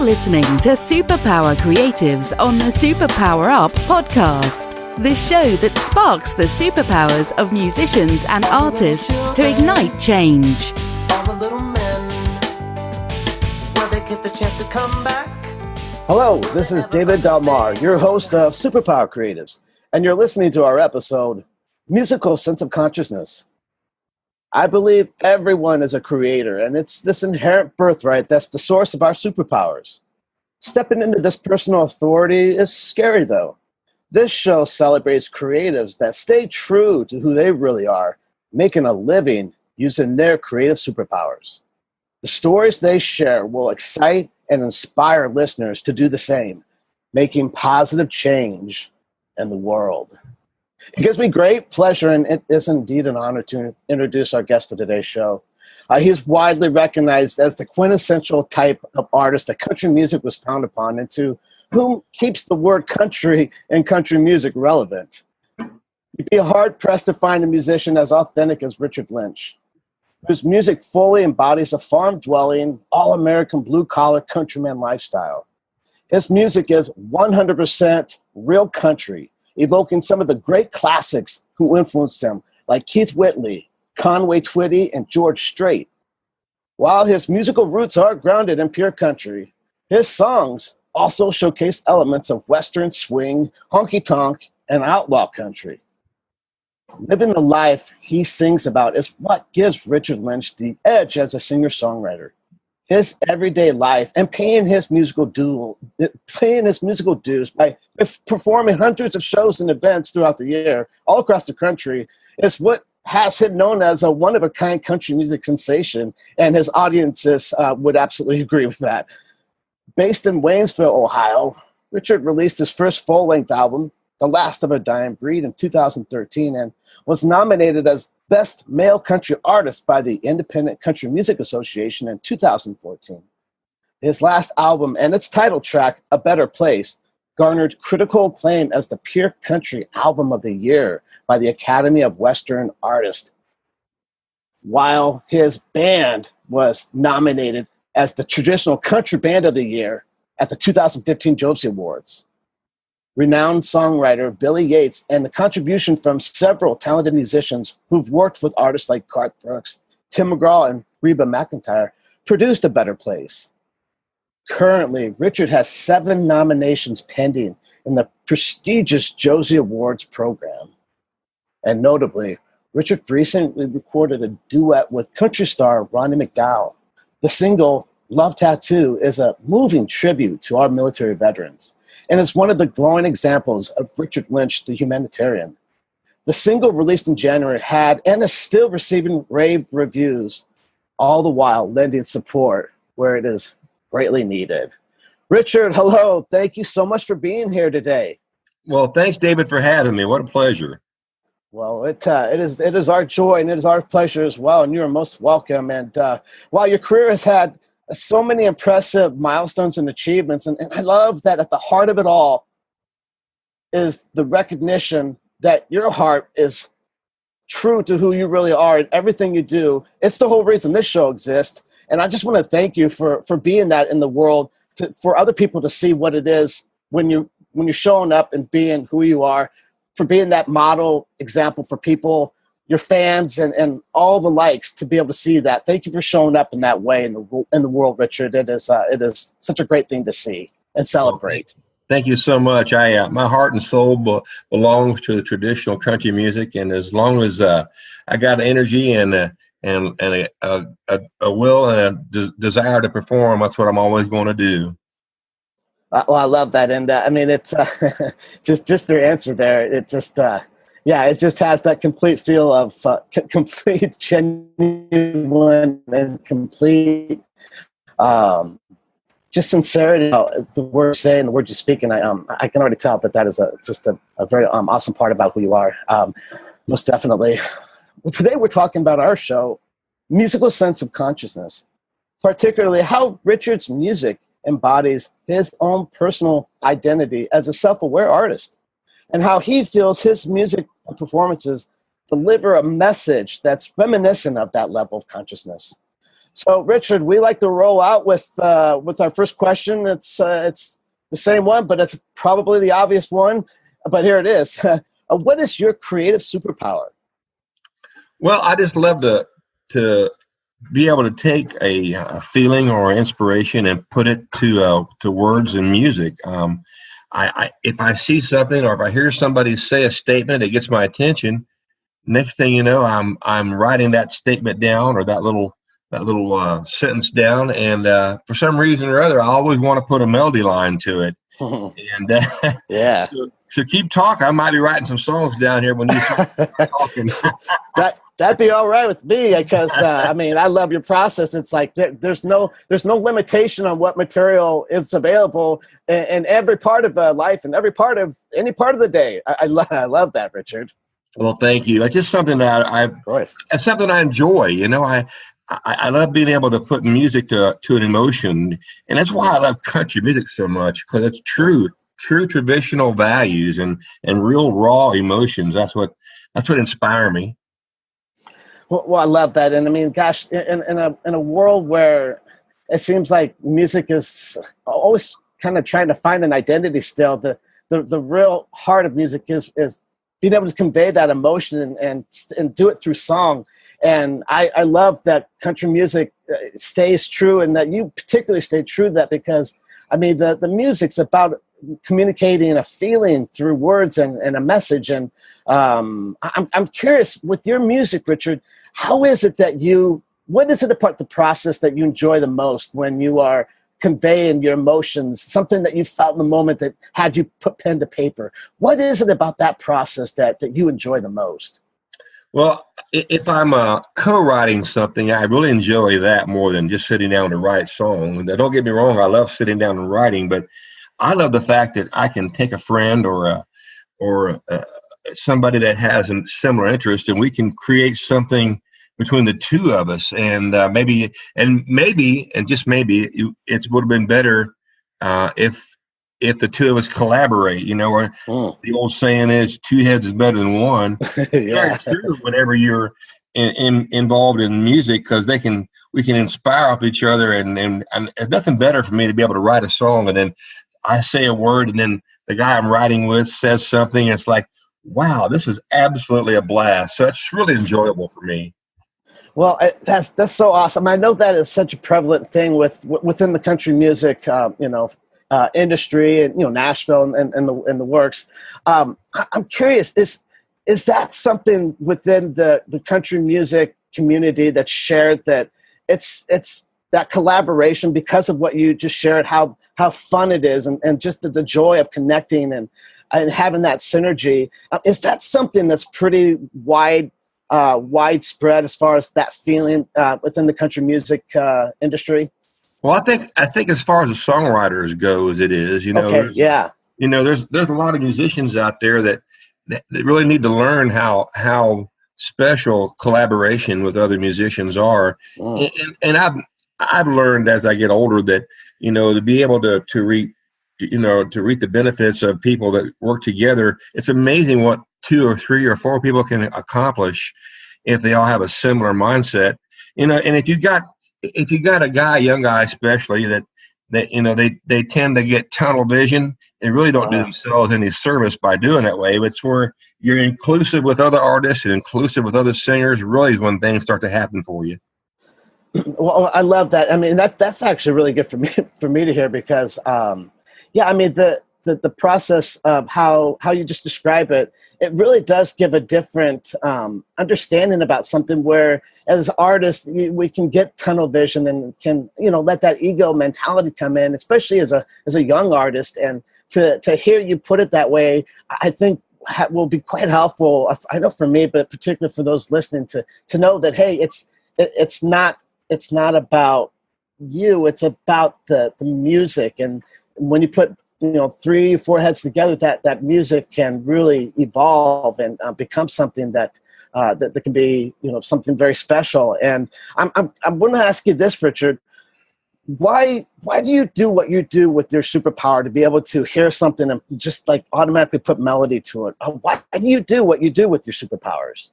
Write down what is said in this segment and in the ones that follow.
listening to Superpower Creatives on the Superpower Up podcast. The show that sparks the superpowers of musicians and artists to ignite change. All the little men, will they get the chance to come back? Hello, this is David Delmar, your host of Superpower Creatives, and you're listening to our episode, Musical Sense of Consciousness. I believe everyone is a creator, and it's this inherent birthright that's the source of our superpowers. Stepping into this personal authority is scary, though. This show celebrates creatives that stay true to who they really are, making a living using their creative superpowers. The stories they share will excite and inspire listeners to do the same, making positive change in the world. It gives me great pleasure, and it is indeed an honor to introduce our guest for today's show. He is widely recognized as the quintessential type of artist that country music was founded upon, and to whom keeps the word country and country music relevant. You'd be hard-pressed to find a musician as authentic as Richard Lynch, whose music fully embodies a farm-dwelling, all-American blue-collar countryman lifestyle. His music is 100% real country, evoking some of the great classics who influenced him, like Keith Whitley, Conway Twitty, and George Strait. While his musical roots are grounded in pure country, his songs also showcase elements of Western swing, honky-tonk, and outlaw country. Living the life he sings about is what gives Richard Lynch the edge as a singer-songwriter. His everyday life and paying his musical dues by performing hundreds of shows and events throughout the year, all across the country, is what has him known as a one-of-a-kind country music sensation, and his audiences would absolutely agree with that. Based in Waynesville, Ohio, Richard released his first full-length album, The Last of a Dying Breed, in 2013, and was nominated as Best Male Country Artist by the Independent Country Music Association in 2014. His last album and its title track, A Better Place, garnered critical acclaim as the Pure Country Album of the Year by the Academy of Western Artists, while his band was nominated as the Traditional Country Band of the Year at the 2015 Josie Awards. Renowned songwriter Billy Yates and the contribution from several talented musicians who've worked with artists like Garth Brooks, Tim McGraw, and Reba McEntire produced A Better Place. Currently, Richard has 7 nominations pending in the prestigious Josie Awards program. And notably, Richard recently recorded a duet with country star Ronnie McDowell. The single, Love Tattoo, is a moving tribute to our military veterans, and it's one of the glowing examples of Richard Lynch, the humanitarian. The single, released in January, had and is still receiving rave reviews, all the while lending support where it is greatly needed. Richard, hello. Thank you so much for being here today. Well, thanks, David, for having me. What a pleasure. Well, it is our joy, and it is our pleasure as well, and you are most welcome. And while your career has had so many impressive milestones and achievements, and I love that at the heart of it all is the recognition that your heart is true to who you really are and everything you do. It's the whole reason this show exists, and I just want to thank you for being that in the world, for other people to see what it is when you're showing up and being who you are, for being that model example for people, your fans, and all the likes, to be able to see that. Thank you for showing up in that way in the world, Richard. It is such a great thing to see and celebrate. Thank you so much. My heart and soul belongs to the traditional country music, and as long as I got energy and a will and a desire to perform, that's what I'm always going to do. Well, I love that, and I mean, it's just their answer there. It just it just has that complete feel of complete genuine and complete just sincerity. The words you say and the words you speak, and I can already tell that is just a very awesome part about who you are. Most definitely. Well, today we're talking about our show, Musical Sense of Consciousness, particularly how Richard's music embodies his own personal identity as a self-aware artist, and how he feels his music and performances deliver a message that's reminiscent of that level of consciousness. So, Richard, we like to roll out with our first question. It's the same one, but it's probably the obvious one. But here it is. What is your creative superpower? Well, I just love to be able to take a feeling or inspiration and put it to words and music. If I see something or if I hear somebody say a statement, it gets my attention. Next thing you know, I'm writing that statement down or that little sentence down, and for some reason or other, I always want to put a melody line to it. And yeah. So keep talking. I might be writing some songs down here when you start talking. That'd be all right with me, because I mean, I love your process. It's like there's no limitation on what material is available in every part of life and any part of the day. I love that, Richard. Well, thank you. It's just something that it's something I enjoy. You know, I love being able to put music to an emotion, and that's why I love country music so much, because it's true traditional values and real raw emotions. That's what inspire me. Well, I love that, and I mean, gosh, in a world where it seems like music is always kind of trying to find an identity still, the real heart of music is being able to convey that emotion and do it through song. And I love that country music stays true, and that you particularly stay true to that, because I mean, the music's about communicating a feeling through words and a message. And I'm curious, with your music, Richard, how is it that what is it about the process that you enjoy the most when you are conveying your emotions, something that you felt in the moment that had you put pen to paper? What is it about that process that you enjoy the most? Well, if I'm co-writing something, I really enjoy that more than just sitting down to write songs. Now, don't get me wrong, I love sitting down and writing, but I love the fact that I can take a friend or somebody that has a similar interest, and we can create something between the two of us. And maybe, and just maybe, it would have been better if the two of us collaborate, you know, or the old saying is 2 heads is better than one. Yeah. Very true whenever you're involved in music, because we can inspire off each other, and there's nothing better for me to be able to write a song, and then I say a word, and then the guy I'm writing with says something. It's like, wow, this is absolutely a blast. So it's really enjoyable for me. Well, that's so awesome. I know that is such a prevalent thing within the country music, industry, and Nashville and the works. I'm curious, is that something within the country music community that's shared, that it's that collaboration, because of what you just shared, how fun it is, and just the joy of connecting and having that synergy? Is that something that's pretty widespread as far as that feeling within the country music industry? Well, I think as far as the songwriters goes, it is. Okay, yeah. There's a lot of musicians out there that really need to learn how special collaboration with other musicians are. And I've learned as I get older that to be able to reap the benefits of people that work together. It's amazing what 2 or 3 or 4 people can accomplish if they all have a similar mindset. And if you got a young guy especially that they tend to get tunnel vision and really don't do themselves any service by doing that way. It's where you're inclusive with other artists and inclusive with other singers, really is when things start to happen for you. Well, I love that. I mean, that's actually really good for me to hear, because I mean, the process of how you just describe it really does give a different understanding about something, where as artists we can get tunnel vision and can let that ego mentality come in, especially as a young artist. And to hear you put it that way, I think will be quite helpful. I know for me, but particularly for those listening, to know that, hey, it's not about you, it's about the music. And when you put 3 or 4 heads together, that music can really evolve and become something that can be something very special. And I'm going to ask you this, Richard. Why do you do what you do with your superpower, to be able to hear something and just like automatically put melody to it? Why do you do what you do with your superpowers?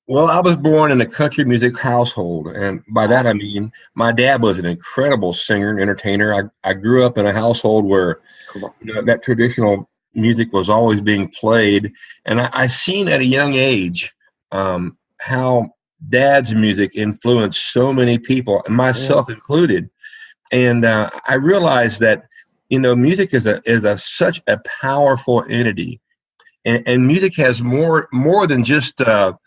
Well, I was born in a country music household, and by that I mean my dad was an incredible singer and entertainer. I grew up in a household where that traditional music was always being played, and I seen at a young age how dad's music influenced so many people, and myself included. And I realized that music is such a powerful entity, and music has more than just a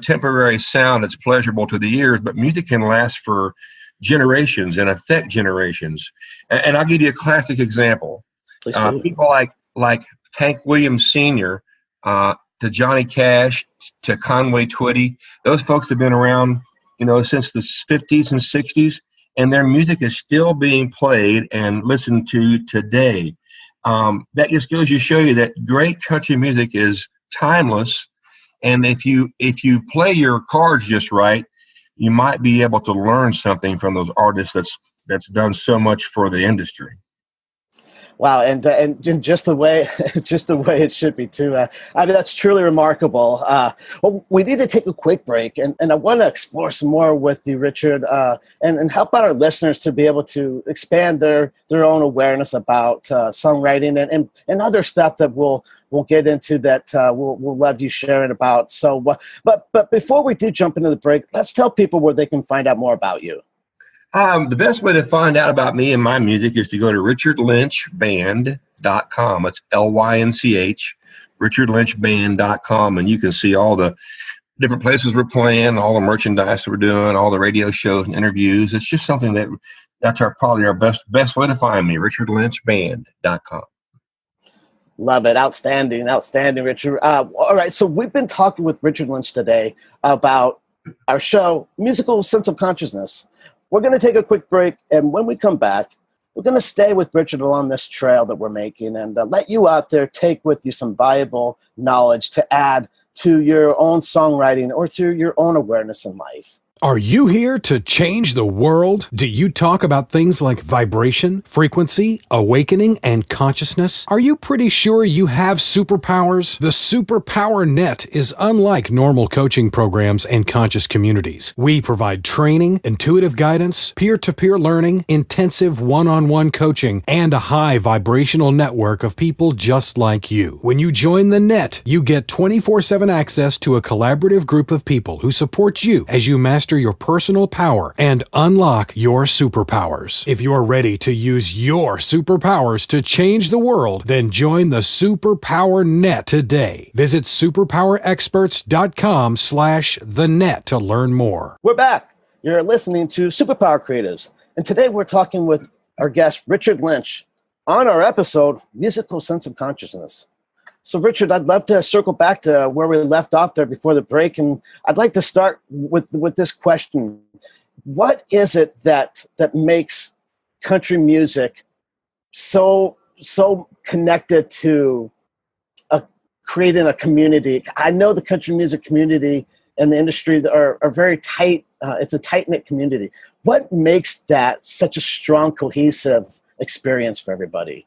temporary sound that's pleasurable to the ears, but music can last for generations and affect generations. And I'll give you a classic example. People like Hank Williams Sr., to Johnny Cash, to Conway Twitty, those folks have been around, since the 50s and 60s, and their music is still being played and listened to today. That just goes to show you that great country music is timeless, and if you play your cards just right, you might be able to learn something from those artists that's done so much for the industry. Wow, and just the way it should be too. I mean, that's truly remarkable. Well, we need to take a quick break, and I want to explore some more with you, Richard, and help out our listeners to be able to expand their own awareness about songwriting and other stuff that we'll get into that we'll love you sharing about. So, but before we do jump into the break, let's tell people where they can find out more about you. The best way to find out about me and my music is to go to richardlynchband.com. It's Lynch, richardlynchband.com, and you can see all the different places we're playing, all the merchandise we're doing, all the radio shows and interviews. It's just something that's probably our best way to find me, richardlynchband.com. Love it. Outstanding, Richard. All right, so we've been talking with Richard Lynch today about our show, Musical Sense of Consciousness. We're going to take a quick break, and when we come back, we're going to stay with Richard along this trail that we're making and let you out there take with you some valuable knowledge to add to your own songwriting or to your own awareness in life. Are you here to change the world? Do you talk about things like vibration, frequency, awakening, and consciousness? Are you pretty sure you have superpowers? The Superpower Net is unlike normal coaching programs and conscious communities. We provide training, intuitive guidance, peer-to-peer learning, intensive one-on-one coaching, and a high vibrational network of people just like you. When you join the net, you get 24/7 access to a collaborative group of people who support you as you master your personal power and unlock your superpowers. If you're ready to use your superpowers to change the world, then join the Superpower Net today. Visit superpowerexperts.com/the-net to learn more. We're back. You're listening to Superpower Creatives, and today we're talking with our guest, Richard Lynch, on our episode, Musical Sense of Consciousness. So, Richard, I'd love to circle back to where we left off there before the break, and I'd like to start with this question. What is it that makes country music so connected to creating a community? I know the country music community and the industry are very tight. It's a tight-knit community. What makes that such a strong, cohesive experience for everybody?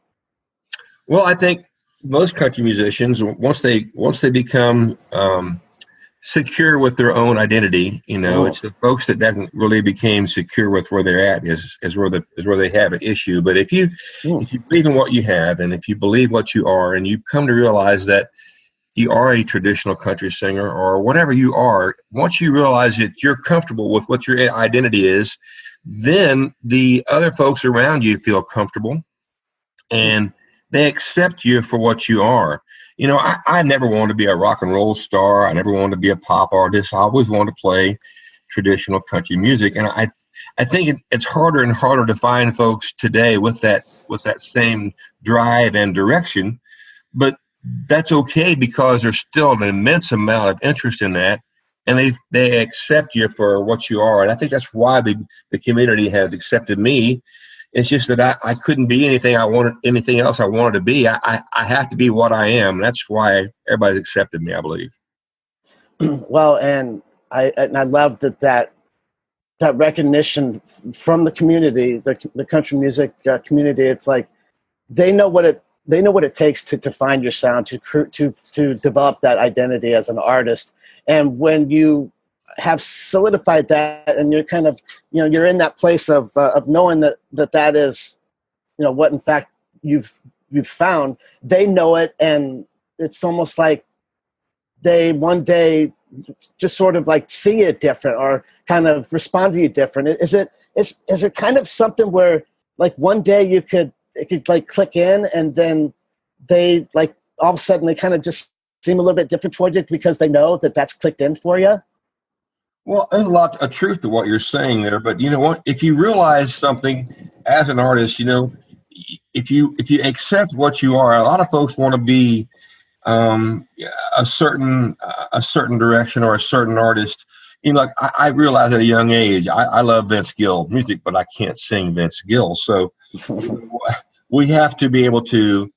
Well, I think most country musicians, once they become secure with their own identity, it's the folks that doesn't really become secure with where they're at is where they have an issue. But if you believe in what you have, and if you believe what you are, and you come to realize that you are a traditional country singer or whatever you are, once you realize that you're comfortable with what your identity is, then the other folks around you feel comfortable and they accept you for what you are. I never wanted to be a rock and roll star. I never wanted to be a pop artist. I always wanted to play traditional country music. And I think it's harder and harder to find folks today with that same drive and direction. But that's okay, because there's still an immense amount of interest in that. And they accept you for what you are. And I think that's why the community has accepted me. It's just that I couldn't be anything else I wanted to be. I have to be what I am. That's why everybody's accepted me, I believe. Well, and I love that recognition from the community, the country music community. It's like they know what it takes to find your sound, to develop that identity as an artist. And when you have solidified that, and you're kind of, you're in that place of knowing that is, what in fact you've found, they know it. And it's almost like they one day just sort of like see it different or kind of respond to you different. Is it kind of something where like one day it could like click in, and then they like all of a sudden they kind of just seem a little bit different towards it because they know that that's clicked in for you? Well, there's a lot of truth to what you're saying there, but you know what? If you realize something as an artist, if you accept what you are, a lot of folks want to be a certain direction or a certain artist. Like I realized at a young age, I love Vince Gill music, but I can't sing Vince Gill. So we have to be able to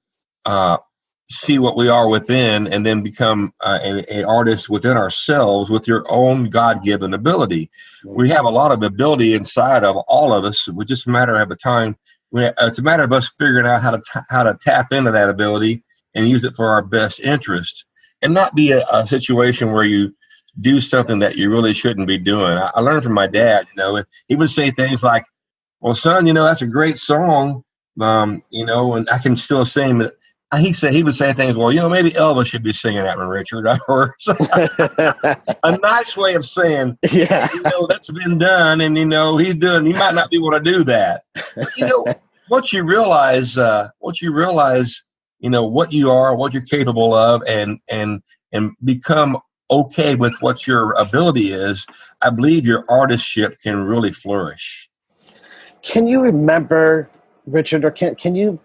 see what we are within, and then become an artist within ourselves with your own God-given ability. We have a lot of ability inside of all of us. It's just a matter of the time. It's a matter of us figuring out how to tap into that ability and use it for our best interest, and not be a situation where you do something that you really shouldn't be doing. I learned from my dad, he would say things like, well, son, that's a great song, and I can still sing it. He would say things, well, maybe Elvis should be singing that one, Richard. Or a nice way of saying, yeah, that's been done, and he might not be able to do that. But, once you realize, what you are, what you're capable of, and become okay with what your ability is, I believe your artistship can really flourish. Can you remember, Richard, or can you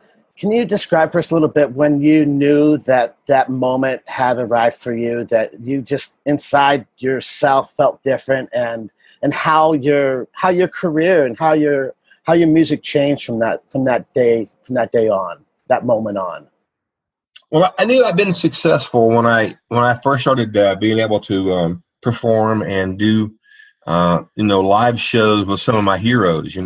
describe for us a little bit when you knew that moment had arrived for you, that you just inside yourself felt different, and how your career and how your music changed from that day on, that moment on? Well, I knew I'd been successful when I first started being able to perform and do live shows with some of my heroes.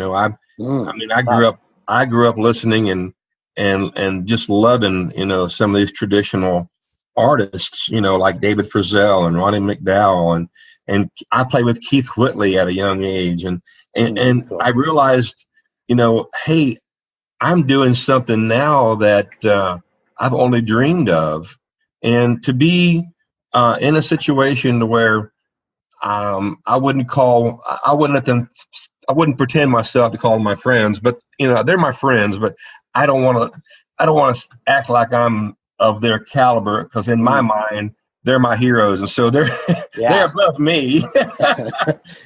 I grew up listening and just loving some of these traditional artists, like David Frizzell and Ronnie McDowell, and I played with Keith Whitley at a young age, and cool. I realized, hey, I'm doing something now that I've only dreamed of, and to be in a situation where I wouldn't pretend myself to call them my friends, but they're my friends, but I don't want to act like I'm of their caliber, because in my mind they're my heroes, and so they're above me.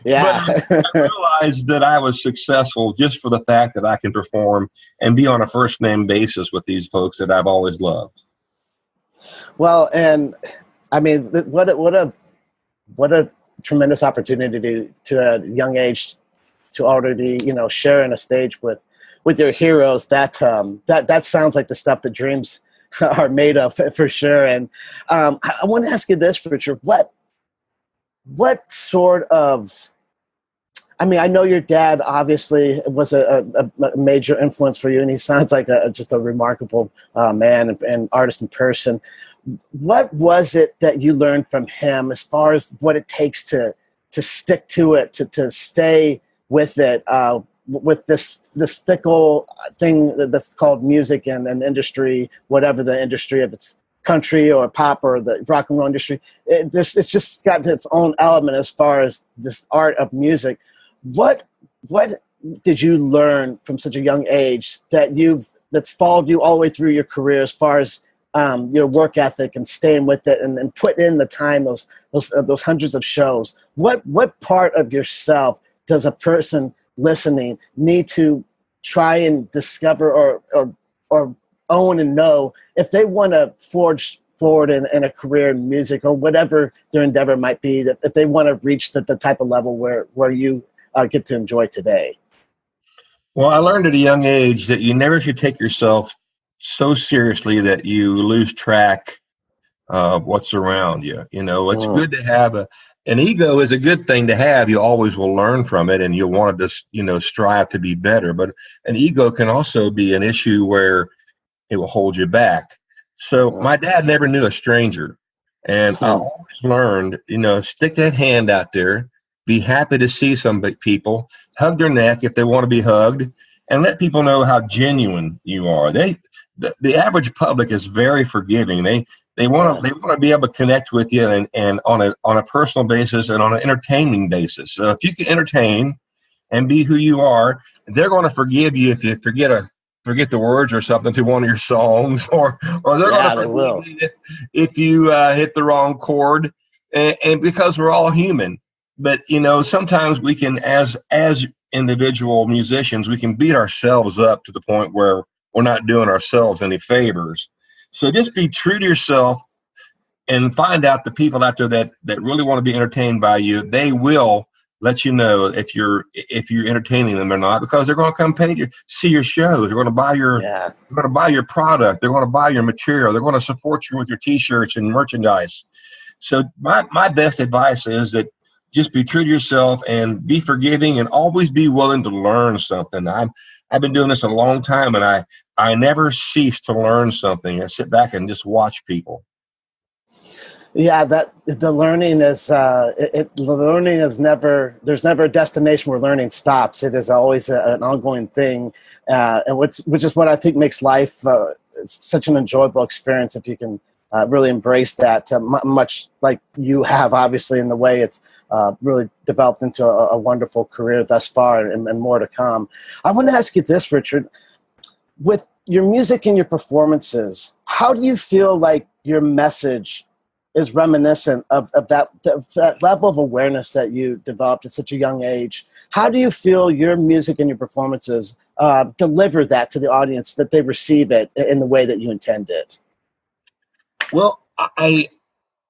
Yeah. But I realized that I was successful just for the fact that I can perform and be on a first name basis with these folks that I've always loved. Well, and I mean, what a tremendous opportunity to a young age to already share in a stage with your heroes. That sounds like the stuff that dreams are made of, for sure. And I want to ask you this, Richard, what sort of, I mean, I know your dad obviously was a major influence for you, and he sounds like just a remarkable man and artist in person. What was it that you learned from him as far as what it takes to stick to it, to stay with it, with this fickle thing that's called music and industry, whatever the industry, if it's country or pop or the rock and roll industry, it's just got its own element as far as this art of music. What did you learn from such a young age that's followed you all the way through your career, as far as your work ethic and staying with it and putting in the time, those hundreds of shows? What part of yourself does a person listening need to try and discover or own and know if they want to forge forward in a career in music or whatever their endeavor might be, that if they want to reach the type of level where you get to enjoy today? Well, I learned at a young age that you never should take yourself so seriously that you lose track of what's around you. It's good to have an ego is a good thing to have. You always will learn from it, and you'll want to strive to be better. But an ego can also be an issue where it will hold you back. So my dad never knew a stranger. And I always learned, stick that hand out there, be happy to see some people, hug their neck if they want to be hugged, and let people know how genuine you are. The average public is very forgiving. They want to be able to connect with you and on a personal basis and on an entertaining basis. So if you can entertain and be who you are, they're going to forgive you if you forget the words or something to one of your songs, or they're going to forgive you if you hit the wrong chord, and because we're all human. But sometimes we can, as individual musicians, we can beat ourselves up to the point where we're not doing ourselves any favors. So just be true to yourself and find out the people out there that really want to be entertained by you. They will let you know if you're entertaining them or not, because they're going to come see your shows. They're going to buy your product. They're going to buy your material. They're going to support you with your T-shirts and merchandise. So my best advice is that just be true to yourself and be forgiving and always be willing to learn something. I've been doing this a long time, and I never cease to learn something. I sit back and just watch people. Yeah, the learning is never. There's never a destination where learning stops. It is always an ongoing thing, and which is what I think makes life such an enjoyable experience if you can really embrace that. Much like you have, obviously, in the way it's really developed into a wonderful career thus far, and more to come. I want to ask you this, Richard. With your music and your performances, how do you feel like your message is reminiscent of that level of awareness that you developed at such a young age? How do you feel your music and your performances deliver that to the audience, that they receive it in the way that you intend it? Well, I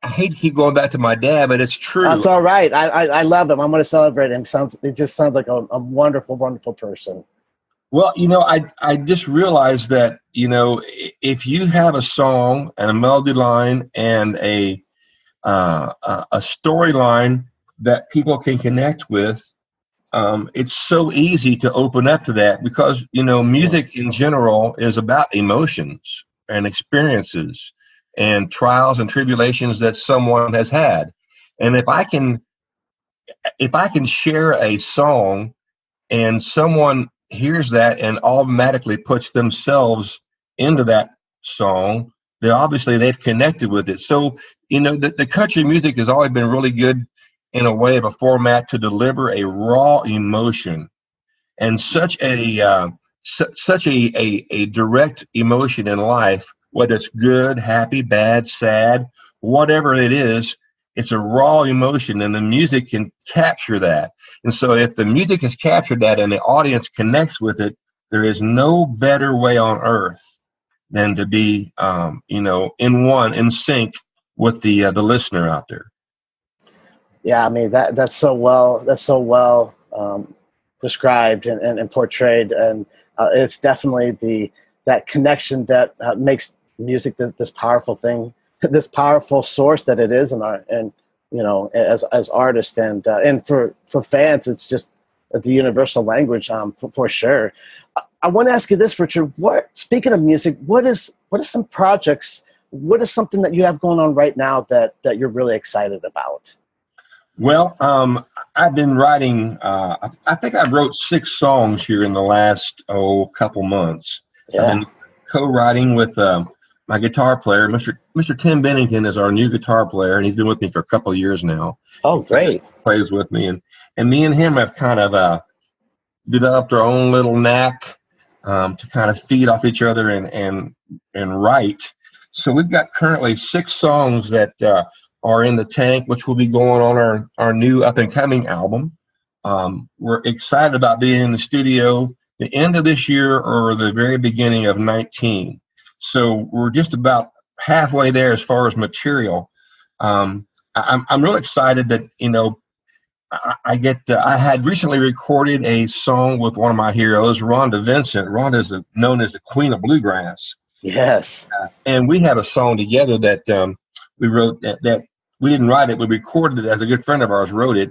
hate to keep going back to my dad, but it's true. That's all right. I love him. I'm going to celebrate him. It just sounds like a wonderful, wonderful person. Well, I just realized that, if you have a song and a melody line and a storyline that people can connect with, it's so easy to open up to that, because, music in general is about emotions and experiences and trials and tribulations that someone has had. And if I can share a song and someone hears that and automatically puts themselves into that song, they've connected with it. So, the country music has always been really good in a way of a format to deliver a raw emotion and such a direct emotion in life, whether it's good, happy, bad, sad, whatever it is. It's a raw emotion, and the music can capture that. And so if the music has captured that and the audience connects with it, there is no better way on earth than to be, in sync with the listener out there. Yeah, I mean, that's so well described and portrayed, and it's definitely that connection that makes music this powerful thing, this powerful source that it is as artists, and for fans, it's just the universal language, for sure. I want to ask you this, Richard. Speaking of music, what is some projects? What is something that you have going on right now that you're really excited about? Well, I've been writing. I think I wrote 6 songs here in the last couple months. Yeah. I've been co-writing with my guitar player, Mr. Tim Bennington, is our new guitar player, and he's been with me for a couple of years now. Oh, great! He plays with me, and me and him have kind of developed our own little knack to kind of feed off each other and write. So we've got currently 6 songs that are in the tank, which will be going on our new up and coming album. We're excited about being in the studio the end of this year or the very beginning of 19. So we're just about halfway there as far as material. I'm real excited that, I had recently recorded a song with one of my heroes, Rhonda Vincent. Rhonda is known as the Queen of Bluegrass. Yes. And we have a song together that we wrote that we didn't write it. We recorded it as a good friend of ours wrote it,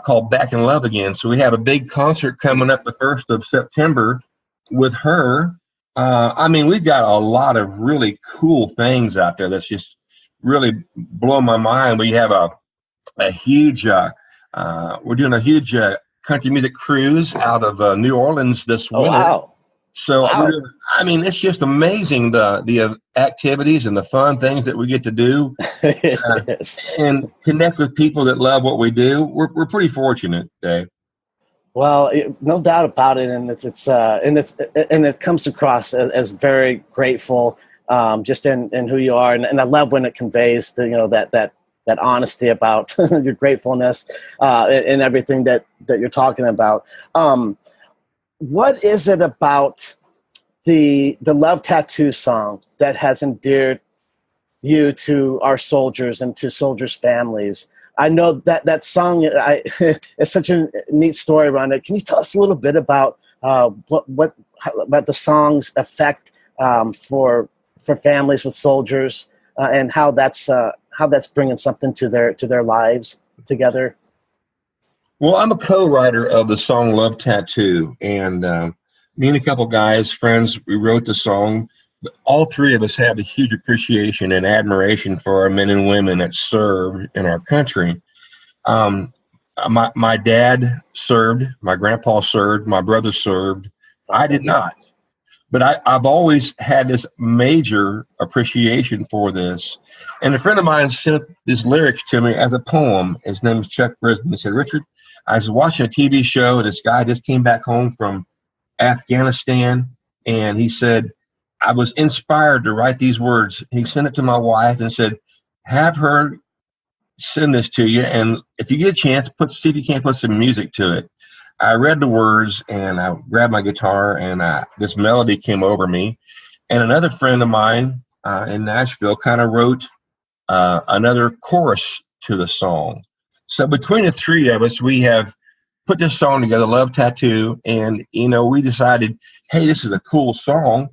called Back in Love Again. So we have a big concert coming up the 1st of September with her. We've got a lot of really cool things out there that's just really blown my mind. We have a huge, we're doing a huge country music cruise out of New Orleans this winter. Wow. So, Wow. I mean, it's just amazing the activities and the fun things that we get to do and connect with people that love what we do. We're pretty fortunate, Dave. Well, no doubt about it, and it comes across as very grateful, just in who you are, and I love when it conveys that honesty about your gratefulness and everything that you're talking about. What is it about the Love Tattoo song that has endeared you to our soldiers and to soldiers' families? I know that song, it's such a neat story around it. Can you tell us a little bit about what about the song's effect for families with soldiers and how that's bringing something to their lives together? Well, I'm a co-writer of the song Love Tattoo, and me and a couple guys, friends, we wrote the song. But all three of us have a huge appreciation and admiration for our men and women that served in our country. My dad served, my grandpa served, my brother served. I did not. But I've always had this major appreciation for this. And a friend of mine sent these lyrics to me as a poem. His name is Chuck Brisbane. He said, Richard, I was watching a TV show, and this guy just came back home from Afghanistan, and he said, I was inspired to write these words. He sent it to my wife and said, have her send this to you, and if you get a chance, see if you can't put some music to it. I read the words, and I grabbed my guitar, and this melody came over me. And another friend of mine in Nashville kind of wrote another chorus to the song. So between the three of us, we have put this song together, Love Tattoo, and, we decided, hey, this is a cool song.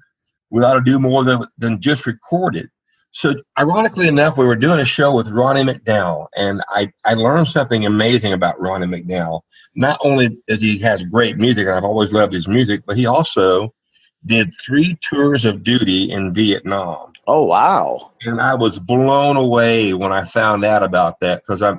We ought to do more than just record it. So ironically enough, we were doing a show with Ronnie McDowell, and I learned something amazing about Ronnie McDowell. Not only does he has great music, and I've always loved his music, but he also did 3 tours of duty in Vietnam. Oh, wow. And I was blown away when I found out about that, because I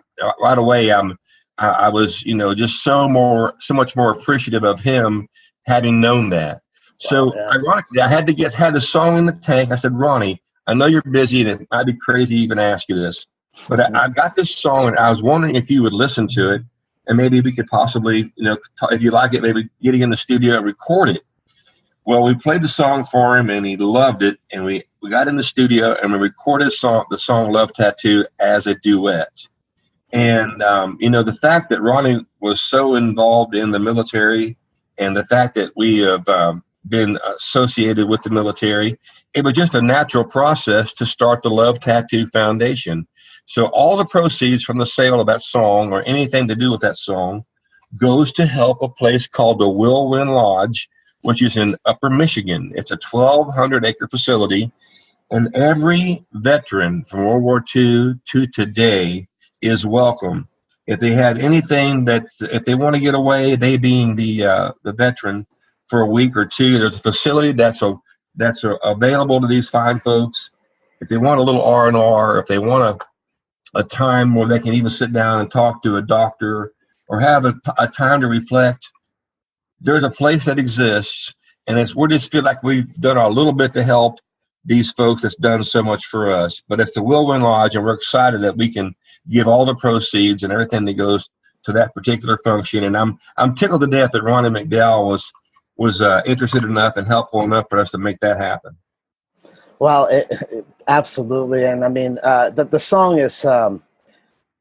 was, just so much more appreciative of him having known that. So ironically, I had the song in the tank. I said, Ronnie, I know you're busy, and it might be crazy to even ask you this, but I've got this song, and I was wondering if you would listen to it, and maybe we could possibly, if you like it, maybe get it in the studio and record it. Well, we played the song for him, and he loved it, and we got in the studio, and we recorded the song Love Tattoo as a duet. And, the fact that Ronnie was so involved in the military, and the fact that we have been associated with the military, it was just a natural process to start the Love Tattoo Foundation. So all the proceeds from the sale of that song, or anything to do with that song, goes to help a place called the Whirlwind Lodge, which is in Upper Michigan. It's a 1,200-acre facility, and every veteran from World War II to today is welcome. If they have anything if they want to get away, they being the veteran, for a week or two, there's a facility that's available to these fine folks. If they want a little R&R, if they want a time where they can even sit down and talk to a doctor or have a time to reflect, there's a place that exists, and we just feel like we've done our little bit to help these folks that's done so much for us. But it's the Whirlwind Lodge, and we're excited that we can give all the proceeds and everything that goes to that particular function. And I'm tickled to death that Ronnie McDowell was interested enough and helpful enough for us to make that happen. Well, absolutely, and I mean the song is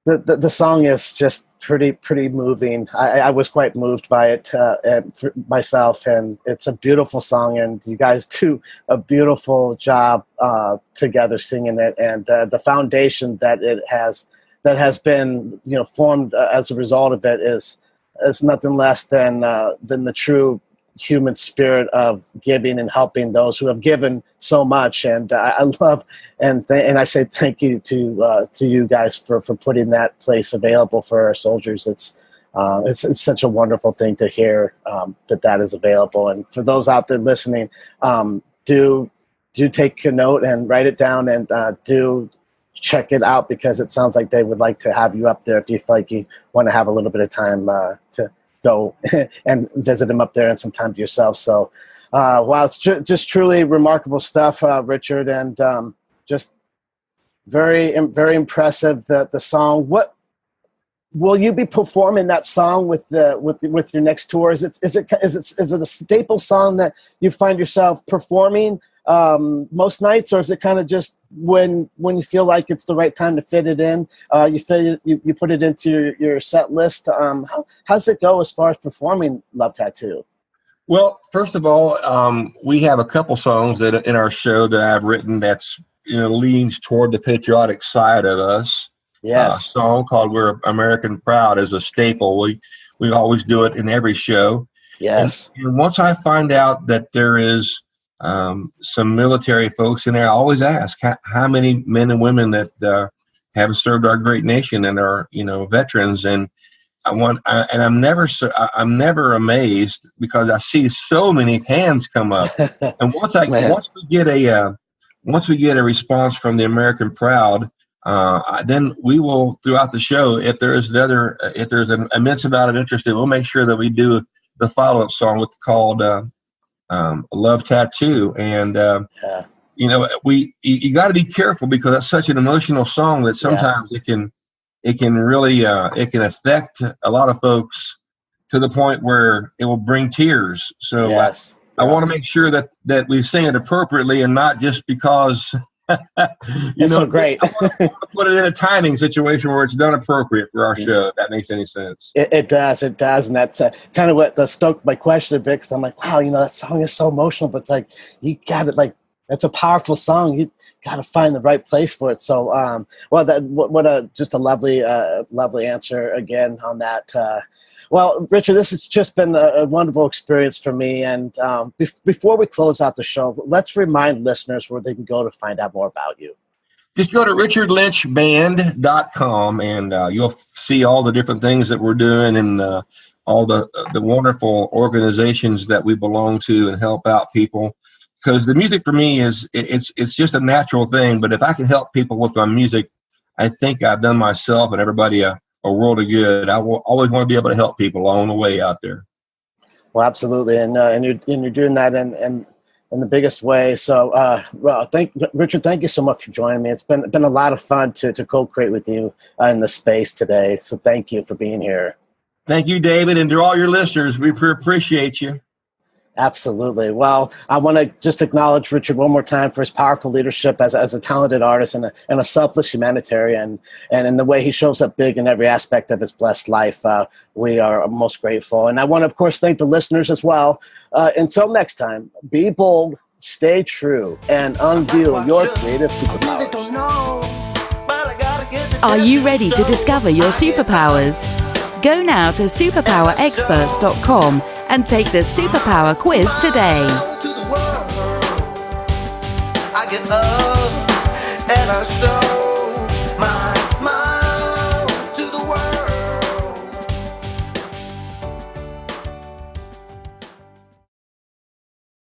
the song is just pretty moving. I was quite moved by it myself, and it's a beautiful song, and you guys do a beautiful job together singing it, and the foundation that has been formed as a result of it is nothing less than the true human spirit of giving and helping those who have given so much. And I love and I say thank you to you guys for putting that place available for our soldiers. It's such a wonderful thing to hear that is available. And for those out there listening, do take a note and write it down, and do check it out, because it sounds like they would like to have you up there if you feel like you want to have a little bit of time to go and visit them up there and some time to yourself. So, wow, it's just truly remarkable stuff, Richard, and just very, very impressive. The song. What will you be performing that song with your next tour? Is it a staple song that you find yourself performing most nights, or is it kind of just when you feel like it's the right time to fit it in, you put it into your set list? How's it go as far as performing Love Tattoo? Well, first of all, we have a couple songs that in our show that I've written that's leans toward the patriotic side of us. Yes. A song called "We're American Proud" is a staple. We always do it in every show. Yes. And once I find out that there is some military folks in there, I always ask how many men and women that have served our great nation and are veterans. And I'm never amazed, because I see so many hands come up. And once we get a response from the American Proud, then we will, throughout the show, if there's an immense amount of interest, we'll make sure that we do the follow-up song called Love Tattoo. And you got to be careful, because that's such an emotional song that sometimes it can really it can affect a lot of folks to the point where it will bring tears. So yes. I want to make sure that we sing it appropriately, and not just because it's so great. I want to put it in a timing situation where it's done appropriate for our show, if that makes any sense. It does, and that's kind of what stoked my question a bit, because I'm like, wow, that song is so emotional, but it's like, you got it, that's a powerful song. You got to find the right place for it. So, just a lovely answer again on that. Well, Richard, this has just been a wonderful experience for me. And before we close out the show, let's remind listeners where they can go to find out more about you. Just go to richardlynchband.com, and you'll see all the different things that we're doing, and all the wonderful organizations that we belong to and help out people. Because the music for me it's just a natural thing. But if I can help people with my music, I think I've done myself and everybody a world of good. I will always want to be able to help people along the way out there. Well, absolutely, and you're doing that in the biggest way. So, Richard, thank you so much for joining me. It's been a lot of fun to co-create with you in the space today. So, thank you for being here. Thank you, David, and to all your listeners, we appreciate you. Absolutely. Well, I want to just acknowledge Richard one more time for his powerful leadership as a talented artist and a selfless humanitarian, and in the way he shows up big in every aspect of his blessed life. We are most grateful. And I want to, of course, thank the listeners as well. Until next time, be bold, stay true, and unveil your creative superpowers. Are you ready to discover your superpowers? Go now to superpowerexperts.com and take the Superpower Quiz today. I get up and I show